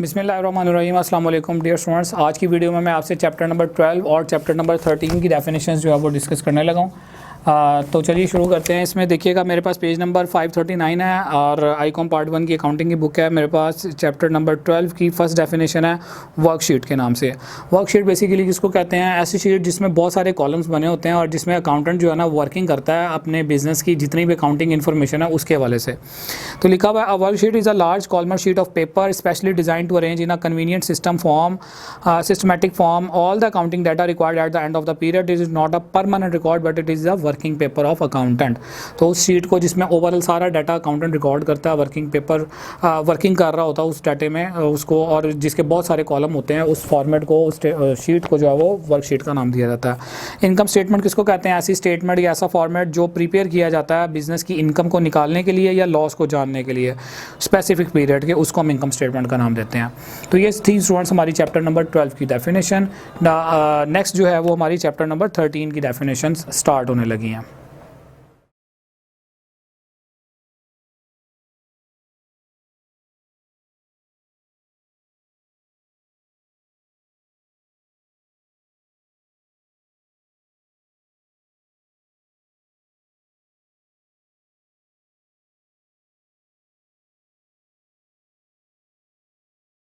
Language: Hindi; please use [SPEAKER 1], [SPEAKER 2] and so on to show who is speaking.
[SPEAKER 1] बिस्मिल्लाहिर्रहमानिर्रहीम अस्सलाम वालेकुम डियर स्टूडेंट्स। आज की वीडियो में मैं आपसे चैप्टर नंबर 12 और चैप्टर नंबर 13 की डेफिनेशंस जो है वो डिस्कस करने लगा हूँ। तो चलिए शुरू करते हैं। इसमें देखिएगा मेरे पास पेज नंबर 539 है और आईकॉम पार्ट 1 की अकाउंटिंग की बुक है। मेरे पास चैप्टर नंबर 12 की फर्स्ट डेफिनेशन है वर्कशीट के नाम से। वर्कशीट बेसिकली किसको कहते हैं? ऐसी शीट जिसमें बहुत सारे कॉलम्स बने होते हैं और जिसमें अकाउंटेंट जो है ना वर्किंग करता है अपने बिजनेस की जितनी भी अकाउंटिंग इन्फॉर्मेशन है उसके हवाले से। तो लिखा हुआ है worksheet is a large columnar sheet of paper specially design to arrange in a convenient systematic form all the accounting data required at the end of the period. It is not a permanent record but it is a working paper of accountant. तो उस शीट को जिसमें ओवरऑल सारा डाटा अकाउंटेंट रिकॉर्ड करता है, वर्किंग पेपर वर्किंग कर रहा होता है उस डाटे में उसको, और जिसके बहुत सारे कॉलम होते हैं, उस फॉर्मेट को उस शीट को जो है वो वर्कशीट का नाम दिया जाता है। इनकम स्टेटमेंट किसको कहते हैं? ऐसी स्टेटमेंट या ऐसा फॉर्मेट जो प्रिपेयर किया जाता है बिजनेस की इनकम को निकालने के लिए या लॉस को जानने के लिए स्पेसिफिक पीरियड के, उसको हम इनकम स्टेटमेंट का नाम देते हैं। तो ये थी स्टूडेंट्स हमारी चैप्टर नंबर 12 की डेफिनेशन। नेक्स्ट जो है वो हमारी चैप्टर नंबर 13 की डेफिनेशन स्टार्ट होने लगी हैं।